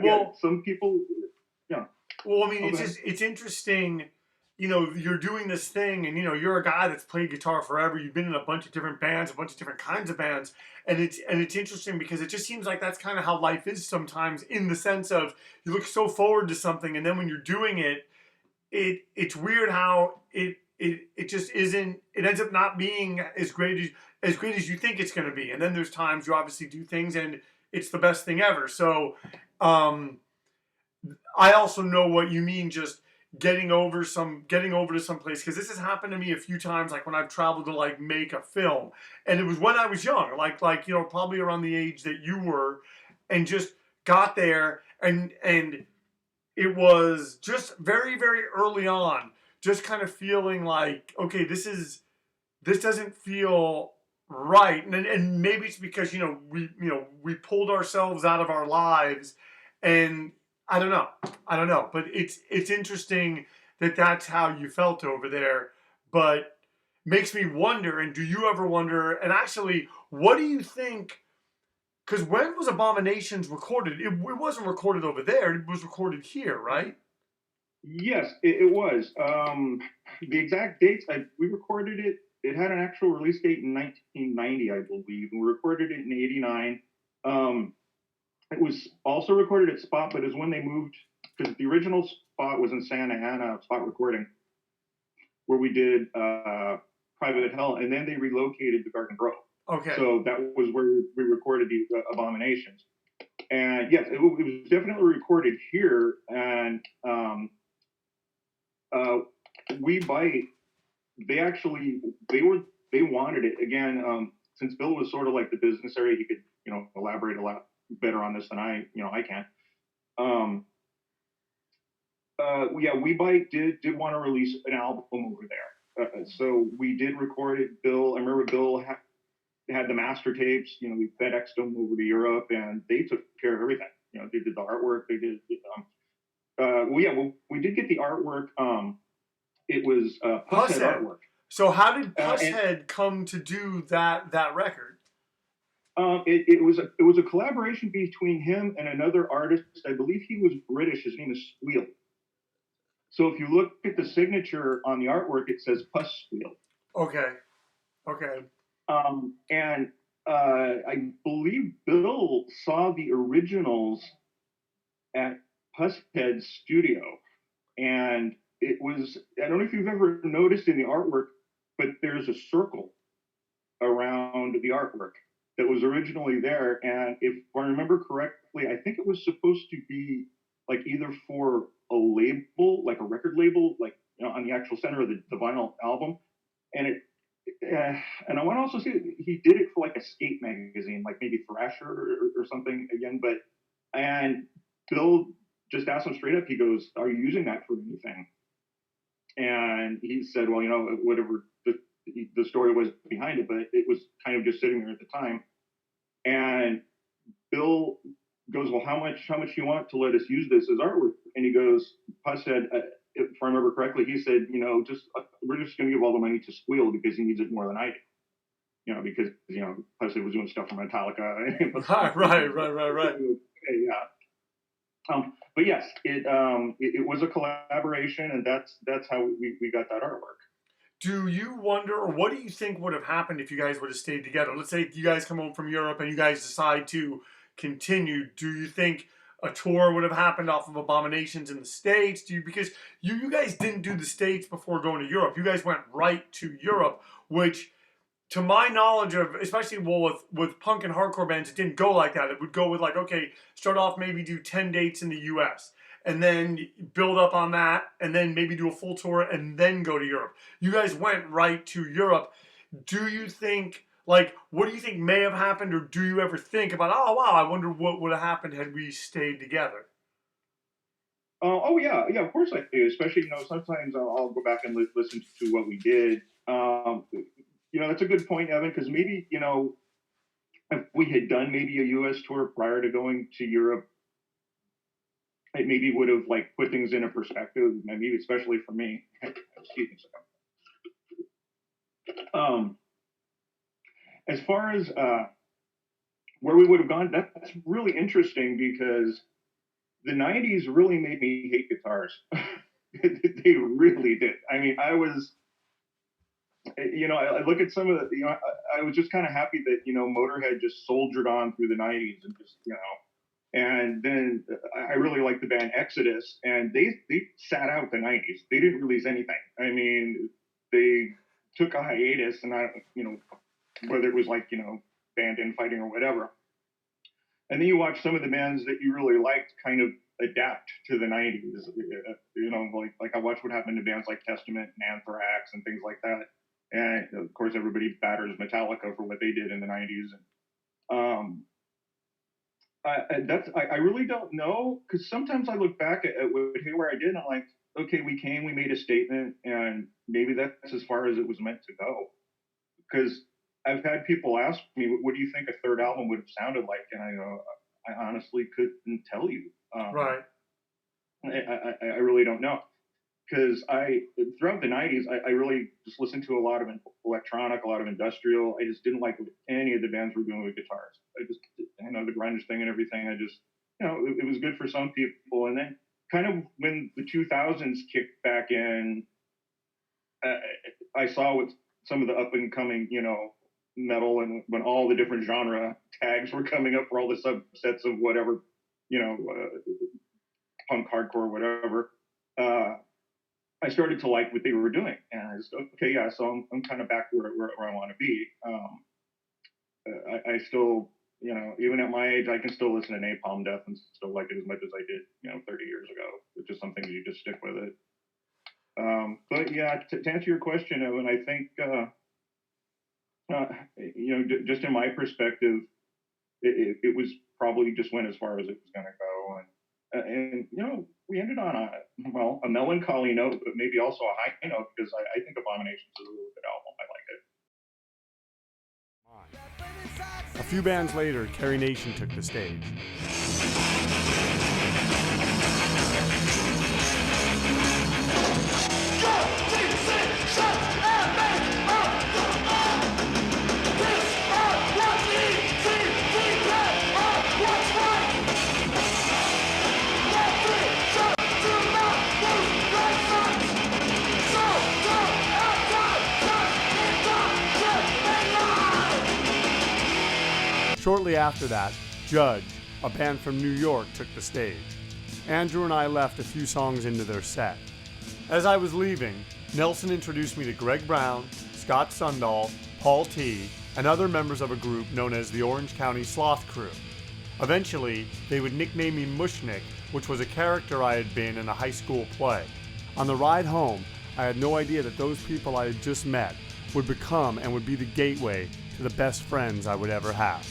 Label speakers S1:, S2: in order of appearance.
S1: Well,
S2: Some people, yeah.
S1: well, I mean,
S2: Oh, go
S1: it's
S2: ahead.
S1: just it's interesting. You're doing this thing, and you're a guy that's played guitar forever. You've been in a bunch of different bands, a bunch of different kinds of bands, and it's interesting because it just seems like that's kind of how life is sometimes. In the sense of you look so forward to something, and then when you're doing it, it's weird how it just isn't. It ends up not being as great as you think it's going to be, and then there's times you obviously do things and it's the best thing ever. So. Um, I also know what you mean, just getting over to some place, because this has happened to me a few times, like when I've traveled to like make a film, and it was when I was young, like probably around the age that you were, and just got there, and it was just very very early on, just kind of feeling like, okay, this doesn't feel right, and maybe it's because we pulled ourselves out of our lives, and I don't know, but it's interesting that that's how you felt over there, but makes me wonder. And do you ever wonder? And actually, what do you think? Because when was Abominations recorded? It wasn't recorded over there. It was recorded here, right?
S2: Yes, it was. The exact dates, we recorded it. It had an actual release date in 1990, I believe. And we recorded it in '89. Um, it was also recorded at Spot, but is when they moved, because the original spot was in Santa Ana, Spot Recording, where we did Private Hell, and then they relocated to Garden Grove.
S1: Okay.
S2: So that was where we recorded the Abominations. And yes, it was definitely recorded here. And uh, We Bite, they actually they wanted it again. Since Bill was sort of like the business area, he could elaborate a lot better on this than I can. Um, yeah, We Bite did want to release an album over there, so we did record it. I remember Bill had the master tapes. We FedExed them over to Europe, and they took care of everything. They did the artwork. They did. We did get the artwork. It was Pushead
S1: Pushead.
S2: artwork.
S1: So how did
S2: And
S1: Pushead come to do that record?
S2: it was a collaboration between him and another artist. I believe he was British. His name is Squeal. So if you look at the signature on the artwork, it says Puss Squeal.
S1: Okay. Okay.
S2: And I believe Bill saw the originals at Pusshead's studio, and it was, I don't know if you've ever noticed in the artwork, but there's a circle around the artwork that was originally there. And if I remember correctly, I think it was supposed to be like either for a label, like a record label, like on the actual center of the vinyl album. And and I want to also say he did it for like a skate magazine, like maybe Thrasher or something again. And Bill just asked him straight up. He goes, "Are you using that for anything?" And he said, "Well, whatever the story was behind it, but it was kind of just sitting there at the time." And Bill goes, "Well, how much do you want to let us use this as artwork?" And he goes, Puss said, if I remember correctly, he said, just we're just going to give all the money to Squeal because he needs it more than I do. Because Puss was doing stuff for Metallica.
S1: Right.
S2: Yeah. But yes, it was a collaboration, and that's how we got that artwork.
S1: Do you wonder, or what do you think would have happened if you guys would have stayed together? Let's say you guys come home from Europe and you guys decide to continue. Do you think a tour would have happened off of Abominations in the States? Because you guys didn't do the States before going to Europe. You guys went right to Europe, which, to my knowledge of, especially with punk and hardcore bands, it didn't go like that. It would go with like, okay, start off, maybe do 10 dates in the US, and then build up on that, and then maybe do a full tour and then go to Europe. You guys went right to Europe. Do you think, like, what do you think may have happened, or do you ever think about, oh wow, I wonder what would have happened had we stayed together?
S2: Oh yeah, of course I do. Especially sometimes I'll go back and listen to what we did. That's a good point, Evan, because maybe if we had done maybe a U.S. tour prior to going to Europe, it maybe would have like put things in a perspective. Maybe especially for me. Excuse me a second. As far as where we would have gone, that's really interesting because the 90s really made me hate guitars. They really did. I mean, I look at some of the, I was just kind of happy that, Motorhead just soldiered on through the 90s and just, and then I really liked the band Exodus, and they sat out the 90s. They didn't release anything. I mean, they took a hiatus, and whether it was like, band infighting or whatever. And then you watch some of the bands that you really liked kind of adapt to the 90s. Like I watched what happened to bands like Testament and Anthrax and things like that. And of course, everybody batters Metallica for what they did in the 90s. And I really don't know, because sometimes I look back at what Haywire did, and I'm like, okay, we made a statement, and maybe that's as far as it was meant to go. Because I've had people ask me, what do you think a third album would have sounded like? And I go, I honestly couldn't tell you.
S1: Right.
S2: I really don't know. Because throughout the 90s, I really just listened to a lot of electronic, a lot of industrial. I just didn't like what any of the bands were doing with guitars. The grunge thing and everything, it was good for some people. And then kind of when the 2000s kicked back in, I saw what some of the up and coming, metal, and when all the different genre tags were coming up for all the subsets of whatever, punk, hardcore, whatever. I started to like what they were doing, and I was okay, yeah. So I'm kind of back where I want to be. I still, even at my age, I can still listen to Napalm Death and still like it as much as I did, 30 years ago. It's just something that you just stick with it. But yeah, to answer your question, Evan, I think, just in my perspective, it was probably just went as far as it was going to go, and we ended on a melancholy note, but maybe also a high note, because I think Abominations is a really good album. I like it.
S1: A few bands later, Carrie Nation took the stage. Shortly after that, Judge, a band from New York, took the stage. Andrew and I left a few songs into their set. As I was leaving, Nelson introduced me to Greg Brown, Scott Sundahl, Paul T., and other members of a group known as the Orange County Sloth Crew. Eventually, they would nickname me Mushnik, which was a character I had been in a high school play. On the ride home, I had no idea that those people I had just met would become and would be the gateway to the best friends I would ever have.